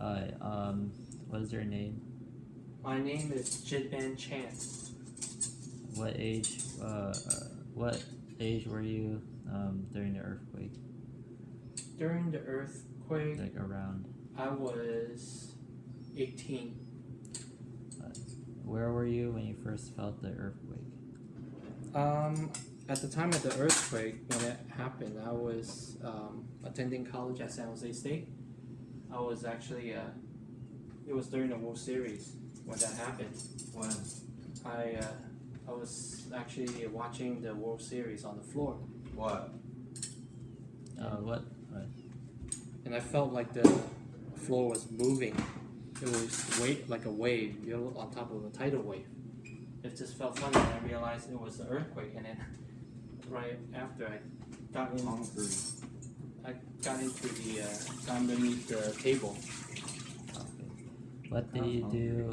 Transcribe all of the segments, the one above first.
Hi, what is your name? My name is Jitban Chan. What age, what age were you, during the earthquake? During the earthquake, Like around? I was 18. Uh, where were you when you first felt the earthquake? At the time of the earthquake, when it happened, I was attending college at San Jose State. I was actually, it was during the World Series when that happened. When? I was actually watching the World Series on the floor. What? What? And I felt like the floor was moving. It was like a wave, on top of a tidal wave. It just felt funny, and I realized it was an earthquake. And then, right after I got into the underneath the table. Okay. What did you do,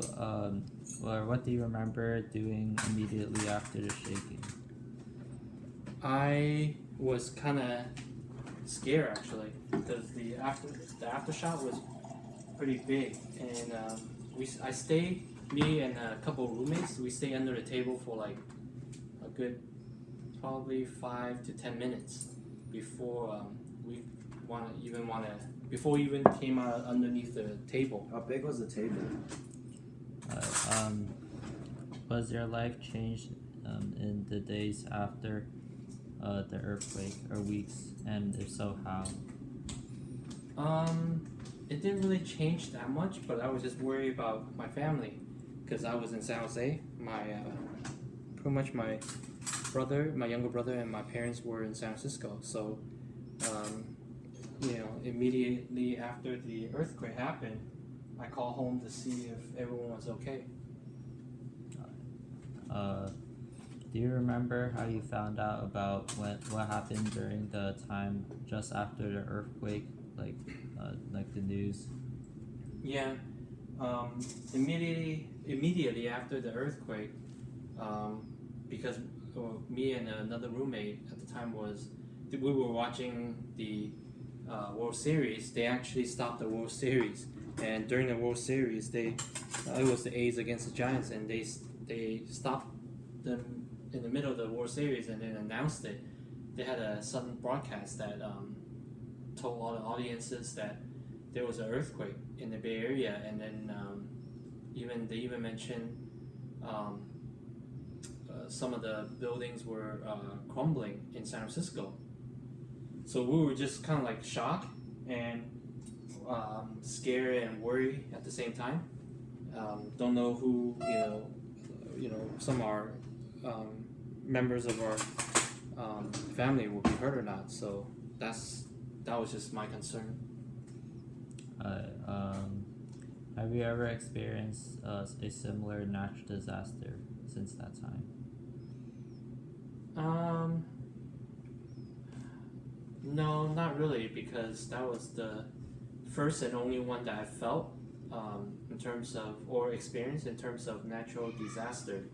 or what do you remember doing immediately after the shaking? I was kind of scared actually, because the aftershock was pretty big, and I stayed. Me and a couple of roommates, we stayed under the table for like a good, probably 5 to 10 minutes before before we even came out underneath the table. How big was the table? Was your life changed, in the days after, the earthquake, or weeks, and if so, how? It didn't really change that much, but I was just worried about my family, because I was in San Jose. Pretty much my younger brother, and my parents were in San Francisco. So, immediately after the earthquake happened, I called home to see if everyone was okay. Do you remember how you found out about what happened during the time just after the earthquake, like the news? Yeah, immediately after the earthquake, because me and another roommate at the time we were watching the World Series. They actually stopped the World Series, and during the World Series, it was the A's against the Giants, and they stopped them in the middle of the World Series and then announced it. They had a sudden broadcast that told all the audiences that there was an earthquake in the Bay Area, and then they even mentioned some of the buildings were crumbling in San Francisco. So we were just kind of like shocked and scared and worried at the same time. Don't know who some of our members of our family will be hurt or not. So that was just my concern. Have you ever experienced a similar natural disaster since that time? No, not really, because that was the first and only one that I felt in terms of, or experienced in terms of natural disaster.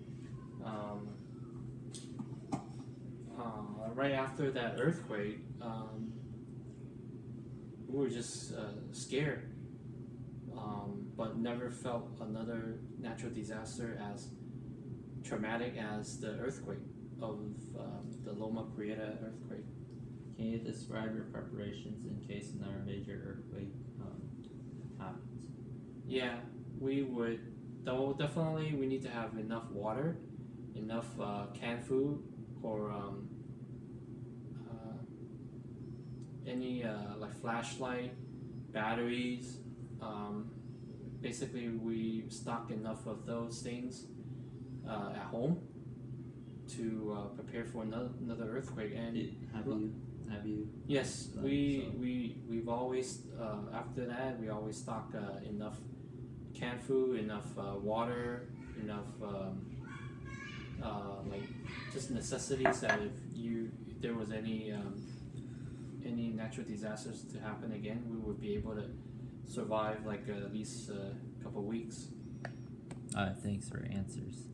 Right after that earthquake, we were just scared, but never felt another natural disaster as traumatic as the earthquake of the Loma Prieta earthquake. Can you describe your preparations in case another major earthquake happens? Yeah, we would. Though definitely we need to have enough water, enough canned food, or any like flashlight, batteries. Basically, we stock enough of those things at home to prepare for another earthquake. And Have you? Yes, we've always after that we always stock enough canned food, enough water, enough like just necessities that if there was any natural disasters to happen again, we would be able to survive like at least a couple weeks. Thanks for answers.